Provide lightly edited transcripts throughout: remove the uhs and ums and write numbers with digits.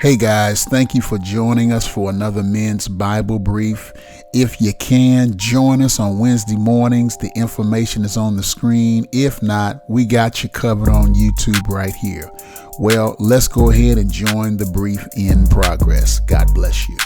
Hey guys, thank you for joining us for another Men's Bible Brief. If you can, join us on Wednesday mornings. The information is on the screen. If not, we got you covered on YouTube right here. Well, let's go ahead and join the brief in progress. God bless you.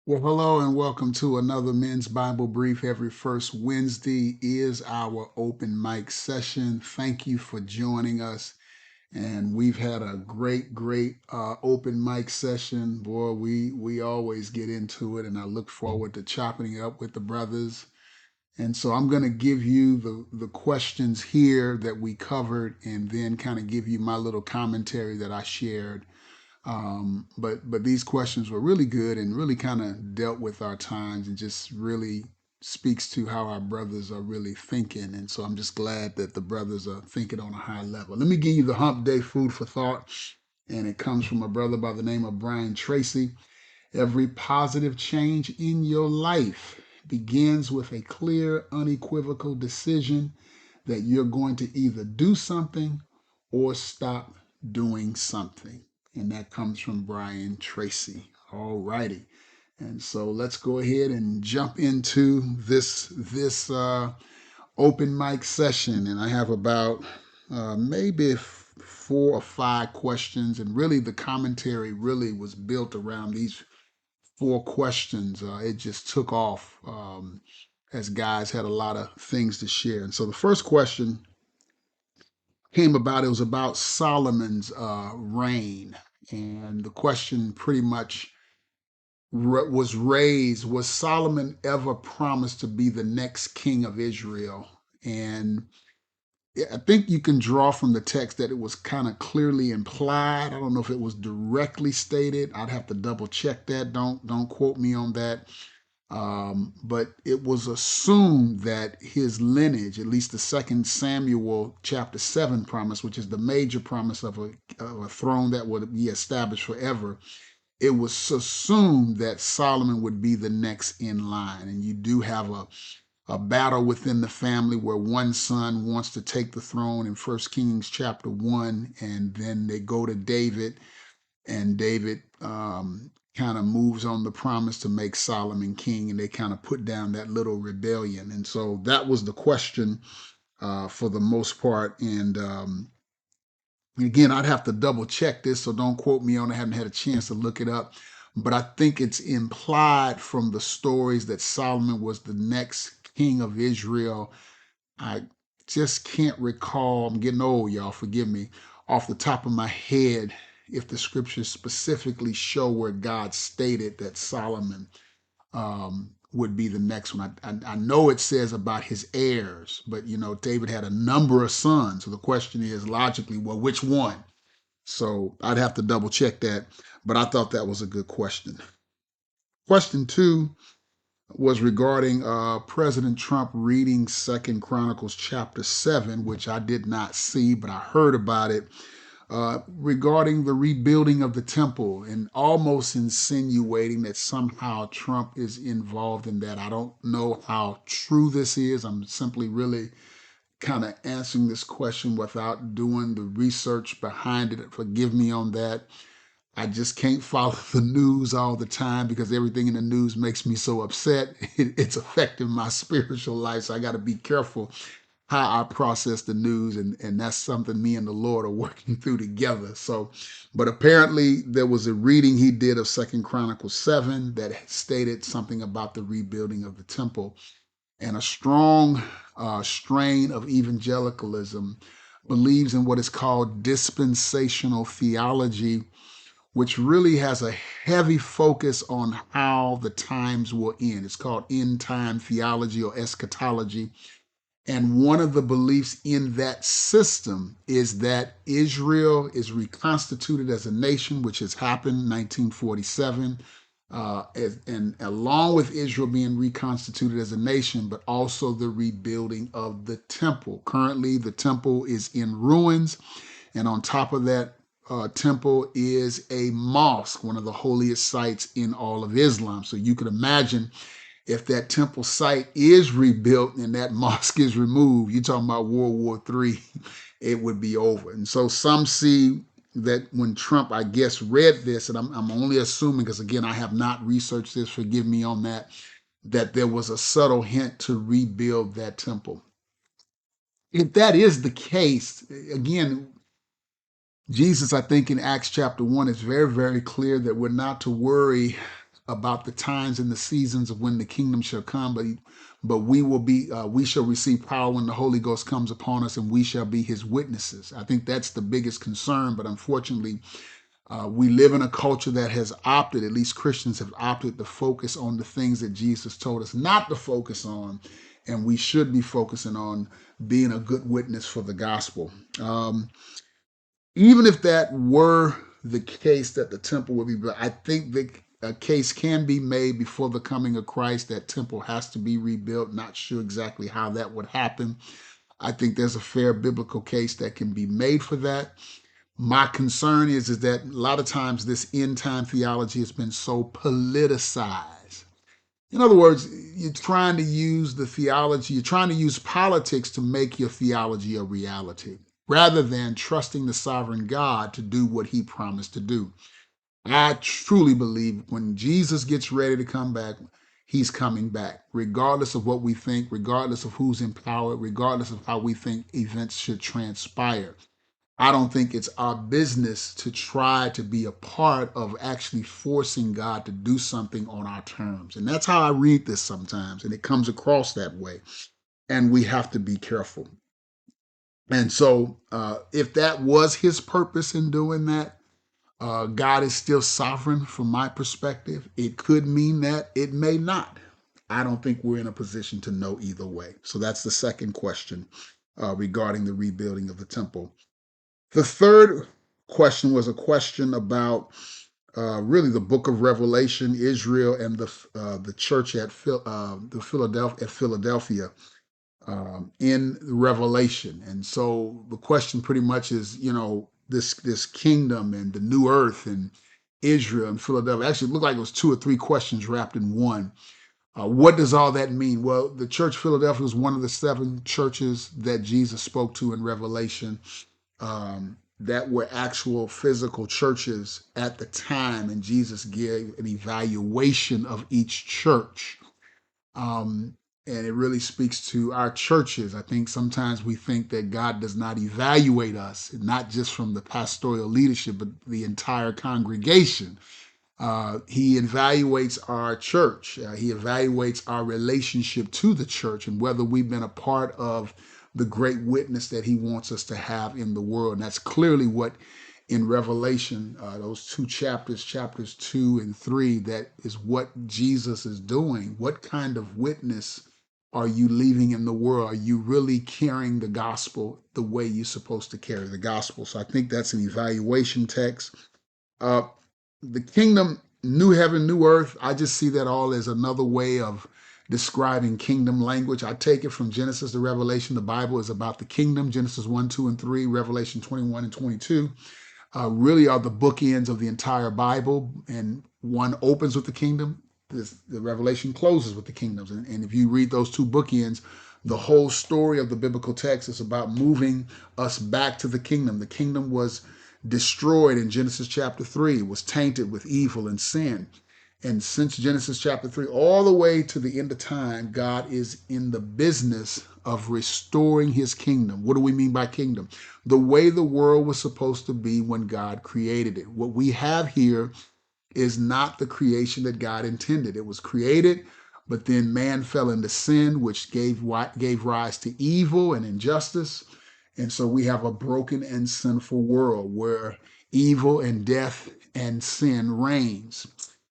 Well, hello and welcome to another Men's Bible Brief. Every first Wednesday is our open mic session. Thank you for joining us. And we've had a great open mic session. Boy, we always get into it, and I look forward to chopping it up with the brothers. And so I'm going to give you the questions here that we covered, and then kind of give you my little commentary that I shared. But these questions were really good and really kind of dealt with our times and just really speaks to how our brothers are really thinking. And so I'm just glad that the brothers are thinking on a high level. Let me give you the hump day food for thought. And it comes from a brother by the name of Brian Tracy. Every positive change in your life begins with a clear, unequivocal decision that you're going to either do something or stop doing something. And that comes from Brian Tracy. All righty. And so let's go ahead and jump into this open mic session. And I have about maybe 4 or 5 questions. And really the commentary really was built around these 4 questions. It just took off as guys had a lot of things to share. And so the first question came about, it was about Solomon's reign. And the question pretty much was raised, was Solomon ever promised to be the next king of Israel? And I think you can draw from the text that it was kind of clearly implied. I don't know if it was directly stated. I'd have to double check that. Don't quote me on that. But it was assumed that his lineage, at least the second Samuel chapter 7 promise, which is the major promise of a throne that would be established forever, it was assumed that Solomon would be the next in line. And you do have a battle within the family where one son wants to take the throne in First Kings chapter 1, and then they go to David, and David kind of moves on the promise to make Solomon king, and they kind of put down that little rebellion. And so that was the question for the most part. And again, I'd have to double check this, so don't quote me on it. I haven't had a chance to look it up. But I think it's implied from the stories that Solomon was the next king of Israel. I just can't recall. I'm getting old, y'all. Forgive me. Off the top of my head, if the scriptures specifically show where God stated that Solomon would be the next one. I know it says about his heirs, but David had a number of sons. So the question is logically, well, which one? So I'd have to double check that. But I thought that was a good question. Question 2 was regarding President Trump reading Second Chronicles chapter 7, which I did not see, but I heard about it, regarding the rebuilding of the temple, and almost insinuating that somehow Trump is involved in that. I don't know how true this is. I'm simply really kind of answering this question without doing the research behind it. Forgive me on that. I just can't follow the news all the time because everything in the news makes me so upset. It's affecting my spiritual life. So I got to be careful how I process the news. And that's something me and the Lord are working through together. So, but apparently there was a reading he did of Second Chronicles 7 that stated something about the rebuilding of the temple. And a strong strain of evangelicalism believes in what is called dispensational theology, which really has a heavy focus on how the times will end. It's called end time theology or eschatology. And one of the beliefs in that system is that Israel is reconstituted as a nation, which has happened in 1947. And along with Israel being reconstituted as a nation, but also the rebuilding of the temple. Currently, the temple is in ruins. And on top of that, temple is a mosque, one of the holiest sites in all of Islam. So you could imagine if that temple site is rebuilt and that mosque is removed, you're talking about World War III, it would be over. And so some see that when Trump, I guess, read this, and I'm only assuming because again, I have not researched this, forgive me on that, that there was a subtle hint to rebuild that temple. If that is the case, again, Jesus, I think in Acts chapter 1, is very, very clear that we're not to worry about the times and the seasons of when the kingdom shall come, but we shall receive power when the Holy Ghost comes upon us, and we shall be his witnesses. I think that's the biggest concern, but unfortunately, we live in a culture that has opted, at least Christians have opted to focus on the things that Jesus told us not to focus on, and we should be focusing on being a good witness for the gospel. Even if that were the case that the temple would be built, I think the a case can be made before the coming of Christ that temple has to be rebuilt. Not sure exactly how that would happen. I think there's a fair biblical case that can be made for that. My concern is that a lot of times this end time theology has been so politicized. In other words, you're trying to use the theology, you're trying to use politics to make your theology a reality rather than trusting the sovereign God to do what he promised to do. I truly believe when Jesus gets ready to come back, he's coming back, regardless of what we think, regardless of who's in power, regardless of how we think events should transpire. I don't think it's our business to try to be a part of actually forcing God to do something on our terms. And that's how I read this sometimes, and it comes across that way. And we have to be careful. And so, if that was his purpose in doing that, God is still sovereign from my perspective. It could mean that, it may not. I don't think we're in a position to know either way. So, that's the second question regarding the rebuilding of the temple. The third question was a question about really the book of Revelation, Israel, and the church at Philadelphia in Revelation. And so the question pretty much is, this kingdom and the new earth and Israel and Philadelphia. Actually, it looked like it was two or three questions wrapped in one. What does all that mean? Well, the church Philadelphia was one of the seven churches that Jesus spoke to in Revelation that were actual physical churches at the time, and Jesus gave an evaluation of each church. Um, and it really speaks to our churches. I think sometimes we think that God does not evaluate us, not just from the pastoral leadership, but the entire congregation. He evaluates our church. He evaluates our relationship to the church and whether we've been a part of the great witness that he wants us to have in the world. And that's clearly what in Revelation, those two chapters, chapters 2 and 3, that is what Jesus is doing. What kind of witness are you leaving in the world? Are you really carrying the gospel the way you're supposed to carry the gospel? So I think that's an evaluation text. Uh, the kingdom, new heaven, new earth, I just see that all as another way of describing kingdom language. I take it from Genesis to Revelation. The Bible is about the kingdom. Genesis 1, 2, and 3, Revelation 21 and 22 really are the bookends of the entire Bible. And one opens with the kingdom, the Revelation closes with the kingdoms. And if you read those two bookends, the whole story of the biblical text is about moving us back to the kingdom. The kingdom was destroyed in Genesis chapter 3, was tainted with evil and sin. And since Genesis chapter 3, all the way to the end of time, God is in the business of restoring his kingdom. What do we mean by kingdom? The way the world was supposed to be when God created it. What we have here is not the creation that God intended. It was created, but then man fell into sin, which gave rise to evil and injustice. And so we have a broken and sinful world where evil and death and sin reigns.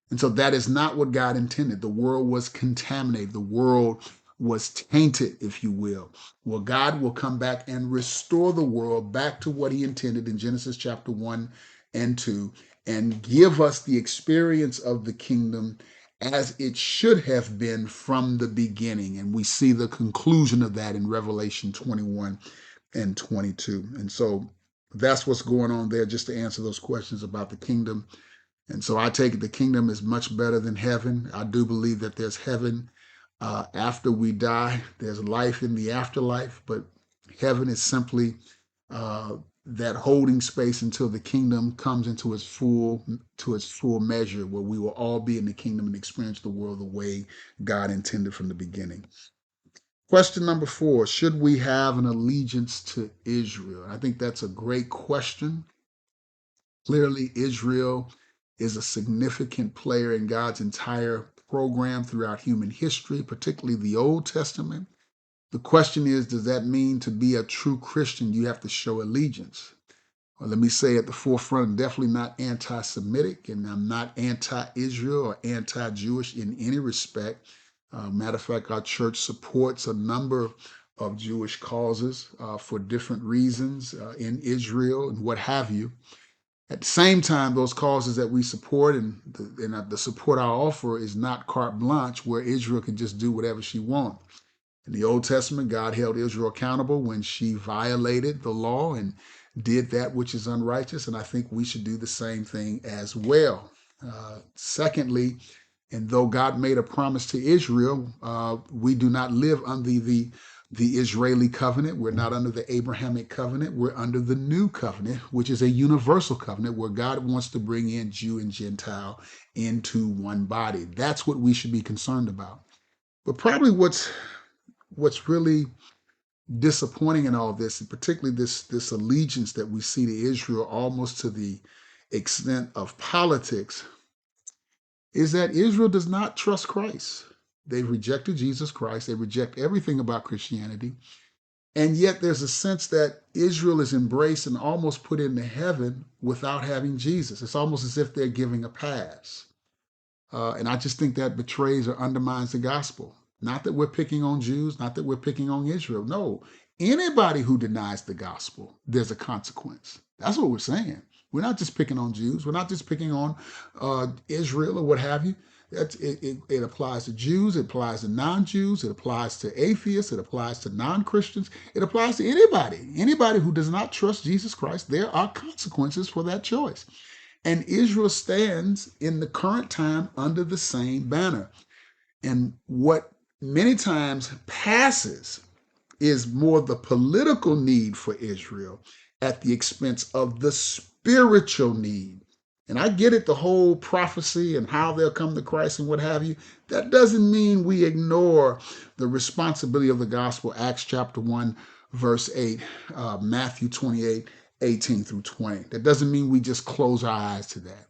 And so that is not what God intended. The world was contaminated. The world was tainted, if you will. Well, God will come back and restore the world back to what he intended in Genesis chapter 1 and 2 and give us the experience of the kingdom as it should have been from the beginning. And we see the conclusion of that in Revelation 21 and 22. And so that's what's going on there, just to answer those questions about the kingdom. And so I take it the kingdom is much better than heaven. I do believe that there's heaven after we die. There's life in the afterlife, but heaven is simply that holding space until the kingdom comes to its full measure, where we will all be in the kingdom and experience the world the way God intended from the beginning. Question number 4, should we have an allegiance to Israel? I think that's a great question. Clearly, Israel is a significant player in God's entire program throughout human history, particularly the Old Testament. The question is, does that mean to be a true Christian, you have to show allegiance? Well, let me say at the forefront, I'm definitely not anti Semitic, and I'm not anti Israel or anti Jewish in any respect. Matter of fact, our church supports a number of Jewish causes for different reasons in Israel and what have you. At the same time, those causes that we support and the support I offer is not carte blanche where Israel can just do whatever she wants. In the Old Testament, God held Israel accountable when she violated the law and did that which is unrighteous, and I think we should do the same thing as well. Secondly, and though God made a promise to Israel, we do not live under the Israeli covenant. We're not under the Abrahamic covenant. We're under the new covenant, which is a universal covenant where God wants to bring in Jew and Gentile into one body. That's what we should be concerned about. But probably what's really disappointing in all this, and particularly this allegiance that we see to Israel almost to the extent of politics, is that Israel does not trust Christ. They've rejected Jesus Christ. They reject everything about Christianity. And yet there's a sense that Israel is embraced and almost put into heaven without having Jesus. It's almost as if they're giving a pass. And I just think that betrays or undermines the gospel. Not that we're picking on Jews, not that we're picking on Israel. No, anybody who denies the gospel, there's a consequence. That's what we're saying. We're not just picking on Jews. We're not just picking on Israel or what have you. It applies to Jews. It applies to non-Jews. It applies to atheists. It applies to non-Christians. It applies to anybody. Anybody who does not trust Jesus Christ, there are consequences for that choice. And Israel stands in the current time under the same banner. And what many times passes is more the political need for Israel at the expense of the spiritual need. And I get it, the whole prophecy and how they'll come to Christ and what have you. That doesn't mean we ignore the responsibility of the gospel, Acts chapter 1, verse 8, Matthew 28, 18 through 20. That doesn't mean we just close our eyes to that.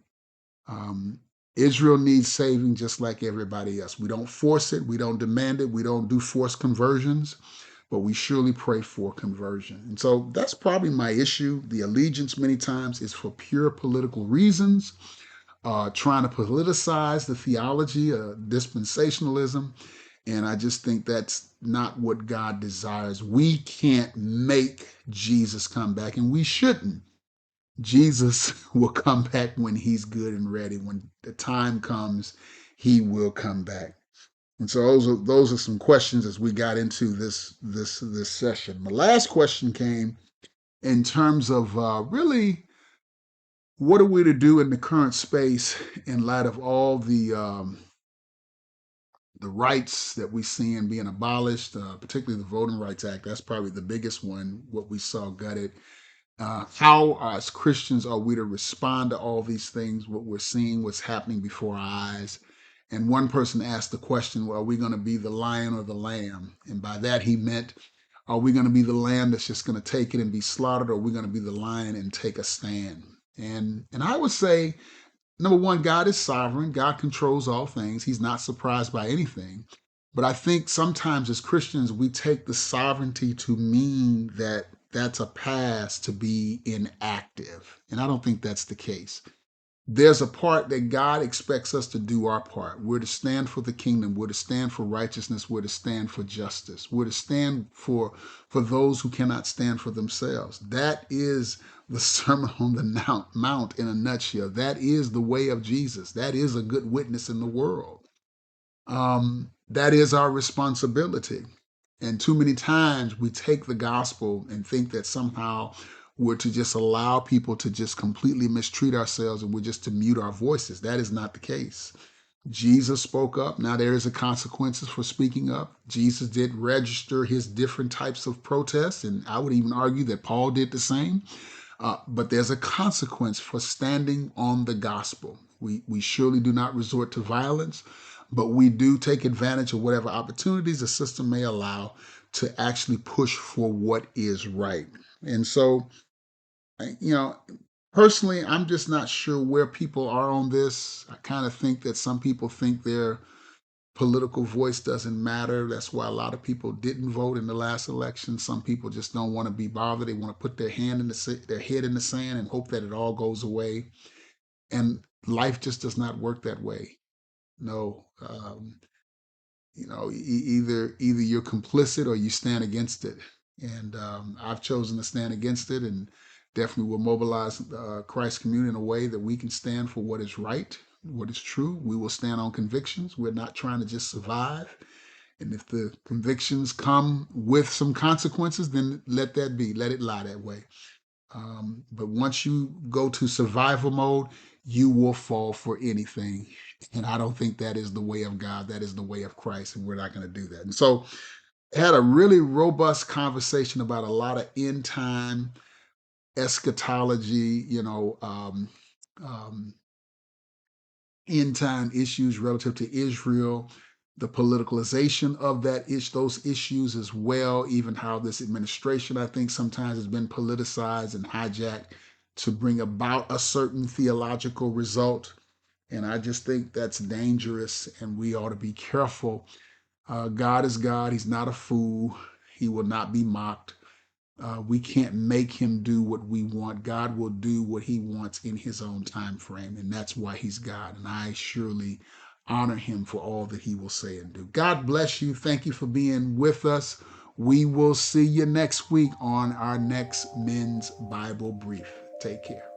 Israel needs saving just like everybody else. We don't force it. We don't demand it. We don't do forced conversions, but we surely pray for conversion. And so that's probably my issue. The allegiance many times is for pure political reasons, trying to politicize the theology, dispensationalism. And I just think that's not what God desires. We can't make Jesus come back, and we shouldn't. Jesus will come back when he's good and ready. When the time comes, he will come back. And so those are some questions as we got into this session. My last question came in terms of really what are we to do in the current space in light of all the rights that we see in being abolished, particularly the Voting Rights Act. That's probably the biggest one, what we saw gutted. How, as Christians, are we to respond to all these things, what we're seeing, what's happening before our eyes? And one person asked the question, well, are we going to be the lion or the lamb? And by that, he meant, are we going to be the lamb that's just going to take it and be slaughtered, or are we going to be the lion and take a stand? And I would say, number one, God is sovereign. God controls all things. He's not surprised by anything. But I think sometimes as Christians, we take the sovereignty to mean that that's a pass to be inactive. And I don't think that's the case. There's a part that God expects us to do our part. We're to stand for the kingdom. We're to stand for righteousness. We're to stand for justice. We're to stand for those who cannot stand for themselves. That is the Sermon on the Mount in a nutshell. That is the way of Jesus. That is a good witness in the world. That is our responsibility. And too many times we take the gospel and think that somehow we're to just allow people to just completely mistreat ourselves and we're just to mute our voices. That is not the case. Jesus spoke up. Now there is a consequences for speaking up. Jesus did register his different types of protests, and I would even argue that Paul did the same. But there's a consequence for standing on the gospel. We surely do not resort to violence, but we do take advantage of whatever opportunities the system may allow to actually push for what is right. And so, you know, personally, I'm just not sure where people are on this. I kind of think that some people think their political voice doesn't matter. That's why a lot of people didn't vote in the last election. Some people just don't want to be bothered. They want to put their their head in the sand and hope that it all goes away. And life just does not work that way. No, either you're complicit or you stand against it. And I've chosen to stand against it, and definitely will mobilize Christ community in a way that we can stand for what is right, what is true. We will stand on convictions. We're not trying to just survive. And if the convictions come with some consequences, then let that be. Let it lie that way. But once you go to survival mode, you will fall for anything. And I don't think that is the way of God. That is the way of Christ. And we're not going to do that. And so, had a really robust conversation about a lot of end time eschatology, um, end time issues relative to Israel, the politicalization of those issues as well, even how this administration, I think, sometimes has been politicized and hijacked to bring about a certain theological result. And I just think that's dangerous, and we ought to be careful. God is God, He's not a fool, He will not be mocked. We can't make him do what we want. God will do what he wants in his own time frame, and that's why he's God. And I surely honor him for all that he will say and do. God bless you. Thank you for being with us. We will see you next week on our next Men's Bible Brief. Take care.